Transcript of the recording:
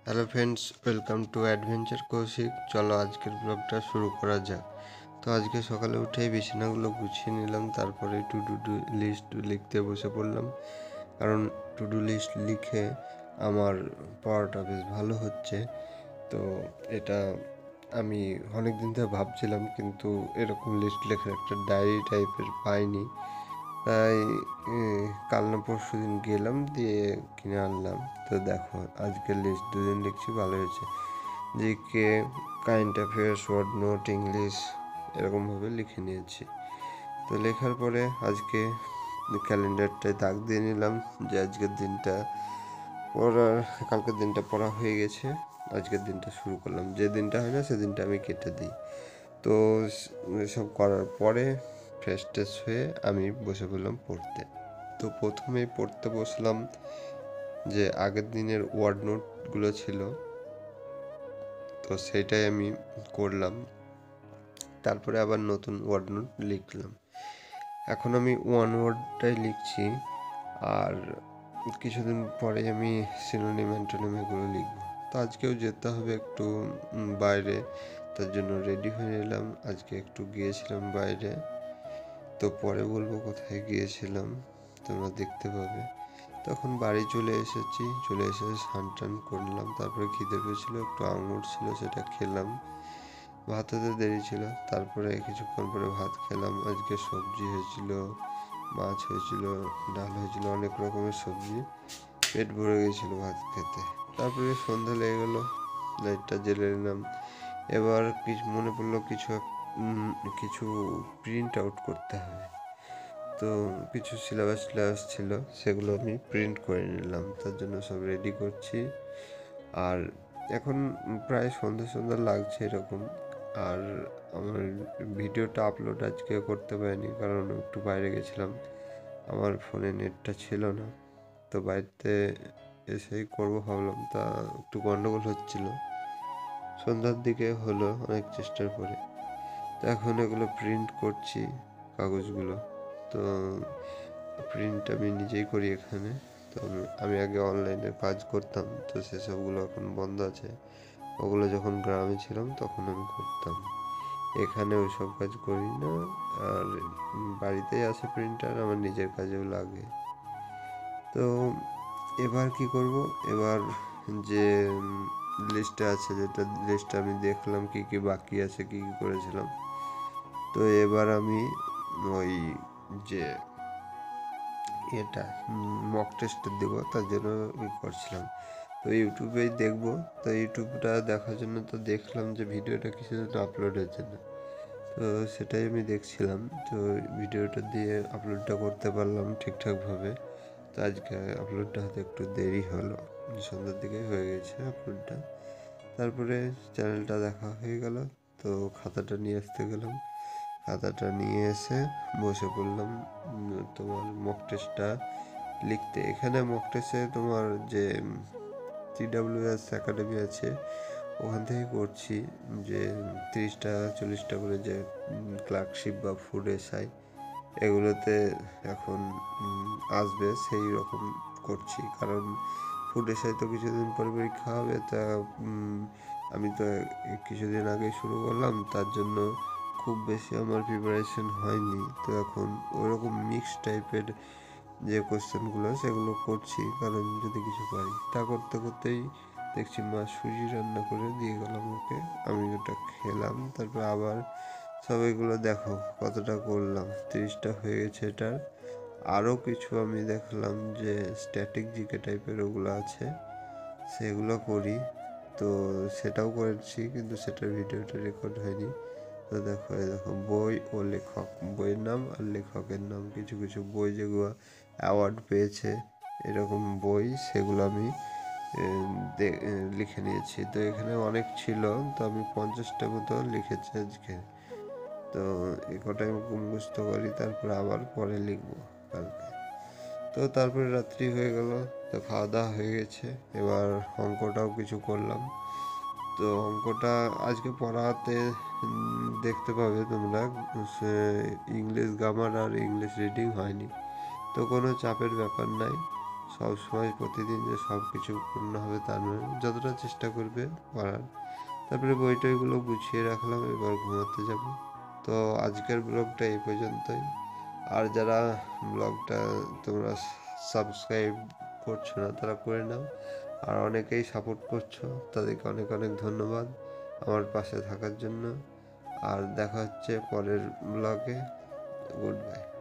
Hello friends, welcome to adventure Koushik. চলো আজকের ব্লগটা শুরু করা যাক। তো আজকে সকালে উঠেই বিছানাগুলো গুছিয়ে নিলাম, তারপরে টু ডু লিস্ট লিখতে বসে পড়লাম। কারণ টু ডু লিস্ট লিখে আমার পড়াটা বেশ ভালো হচ্ছে। তো এটা আমি অনেক দিন ধরে ভাবছিলাম, কিন্তু এরকম লিস্ট লেখার একটা ডায়েরি টাইপের পাইনি। তাই কাল না পরশু দিন গেলাম, দিয়ে কিনে আনলাম। তো দেখো, আজকের লিস্ট দুদিন লিখছি, ভালো হয়েছে। GK, current affairs, word note, English এরকমভাবে লিখে নিয়েছি। তো লেখার পরে আজকে ক্যালেন্ডারটায় দাগ দিয়ে নিলাম যে আজকের দিনটা পড়ার, কালকের দিনটা পড়া হয়ে গেছে, আজকের দিনটা শুরু করলাম। যে দিনটা হয় না সেদিনটা আমি কেটে দিই। তো সব করার পরে ফ্রেশ ট্রেশ হয়ে আমি বসে পড়লাম পড়তে। তো প্রথমেই পড়তে বসলাম যে আগের দিনের ওয়ার্ড নোটগুলো ছিল, তো সেটাই আমি করলাম। তারপরে আবার নতুন ওয়ার্ড নোট লিখলাম। এখন আমি ওয়ান ওয়ার্ডটাই লিখছি, আর কিছুদিন পরে আমি সিনোনিম অ্যান্টোনিম এগুলো লিখব। তো আজকেও যেতে হবে একটু বাইরে, তার জন্য রেডি হয়ে নিলাম। আজকে একটু গিয়েছিলাম বাইরে, তো পরে বলবো কোথায় গিয়েছিলাম, তোমরা দেখতে পাবে। তখন বাড়ি চলে এসে স্নান টান করলাম। তারপরে খিদে পেয়েছিল, একটু আঙুর ছিল সেটা খেলাম। ভাত হতে দেরি ছিল, তারপরে কিছুক্ষণ পরে ভাত খেলাম। আজকে সবজি হয়েছিল, মাছ হয়েছিল, ডাল হয়েছিল, অনেক রকমের সবজি। পেট ভরে গেছিল ভাত খেতে। তারপরে সন্ধ্যা লেগে গেলো, লাইটটা জ্বেলে নিলাম। এবার কিছু মনে পড়লো, কিছু প্রিন্ট আউট করতে হবে। তো কিছু সিলেবাস ছিল, সেগুলো আমি প্রিন্ট করে নিলাম। তার জন্য সব রেডি করছি। আর এখন প্রায় সন্ধ্যা লাগছে এরকম। আর আমার ভিডিওটা আপলোড আজকে করতে পারিনি, কারণ একটু বাইরে গেছিলাম, আমার ফোনে নেটটা ছিল না। তো বাড়িতে এসেই করবো ভাবলাম, তা একটু গন্ডগোল হচ্ছিল। সন্ধ্যার দিকে হলো অনেক চেষ্টার পরে। তো এখন এগুলো প্রিন্ট করছি, কাগজগুলো। তো প্রিন্ট আমি নিজেই করি এখানে। তো আমি আগে অনলাইনে কাজ করতাম, তো সেসবগুলো এখন বন্ধ আছে। ওগুলো যখন গ্রামে ছিলাম তখন আমি করতাম, এখানে ওই সব কাজ করি না। আর বাড়িতেই আছে প্রিন্টার, আমার নিজের কাজেও লাগে। তো এবার কি করব, এবার যে লিস্টটা আছে, যেটা লিস্টটা আমি দেখলাম কি কি বাকি আছে, কি কি করেছিলাম। তো এবার আমি ওই যে এটা মক টেস্ট দেবো, তার জন্য করছিলাম। তো ইউটিউবেই দেখবো। তো ইউটিউবটা দেখার জন্য তো দেখলাম যে ভিডিওটা কিছু জন্য আপলোড হচ্ছে না। তো সেটাই আমি দেখছিলাম। তো ভিডিওটা দিয়ে আপলোডটা করতে পারলাম ঠিকঠাকভাবে। তো আজকে আপলোডটা হতে একটু দেরি হলো, সন্ধ্যার দিকে হয়ে গেছে আপলোডটা। তারপরে চ্যানেলটা দেখা হয়ে গেল। তো খাতাটা নিয়ে আসতে গেলাম, খাতাটা নিয়ে এসে বসে পড়লাম তোমার মক টেস্টটা লিখতে। এখানে মক টেস্টে তোমার যে TWS একাডেমি আছে, ওখান থেকে করছি। যে 30টা 40টা করে যে ক্লার্কশিপ বা ফুড এসআই এগুলোতে এখন আসবে, সেই রকম করছি। কারণ ফুড এসআই তো কিছুদিন পরে পরীক্ষা হবে। তা আমি তো কিছুদিন আগে শুরু করলাম, তার জন্য খুব বেশি আমার প্রিপারেশন হয়নি। তো এখন ওরকম মিক্স টাইপের যে কোশ্চেনগুলো সেগুলো করছি, কারণ যদি কিছু পারি। তা করতে করতেই দেখছি মা সুজি রান্না করে দিয়ে গেলাম ওকে, আমি ওটা খেলাম। তারপর আবার সবাইগুলো দেখো কতটা করলাম, 30টা হয়ে গেছে এটার। আরও কিছু আমি দেখলাম যে স্ট্যাটিক জিকে টাইপের ওগুলো আছে, সেগুলো করি। তো সেটাও করেছি, কিন্তু সেটার ভিডিওটা রেকর্ড হয়নি। তো দেখো, এই দেখো বই ও লেখক, বইয়ের নাম আর লেখকের নাম, কিছু কিছু বই যেগুলো অ্যাওয়ার্ড পেয়েছে এরকম বই, সেগুলো আমি লিখে নিয়েছি। তো এখানে অনেক ছিল, তো আমি 50টা মতো লিখেছি আজকে। তো এ কটাই মুখস্থ করি, তারপর আবার পরে লিখবো কালকে। তো তারপরে রাত্রি হয়ে গেল, তো খাওয়া দাওয়া হয়ে গেছে। এবার অঙ্কটাও কিছু করলাম। তো অঙ্কটা আজকে পড়াতে দেখতে পাবে তোমরা, ইংলিশ গ্রামার আর ইংলিশ রিডিং হয়নি। তো কোনো চাপের ব্যাপার নাই, সবসময় প্রতিদিন যে সব কিছু পূর্ণ হবে তা নয়, যতটা চেষ্টা করবে করার। তারপরে বই টইগুলো গুছিয়ে রাখলাম, এবার ঘুমাতে যাব। তো আজকের ব্লগটা এই পর্যন্তই। আর যারা ব্লগটা তোমরা সাবস্ক্রাইব করছো না তারা করে নাও, আর অনেকেই সাপোর্ট করছো, তাদেরকে অনেক অনেক ধন্যবাদ আমার পাশে থাকার জন্য। আর দেখা হচ্ছে পরের ব্লগে। Good bye.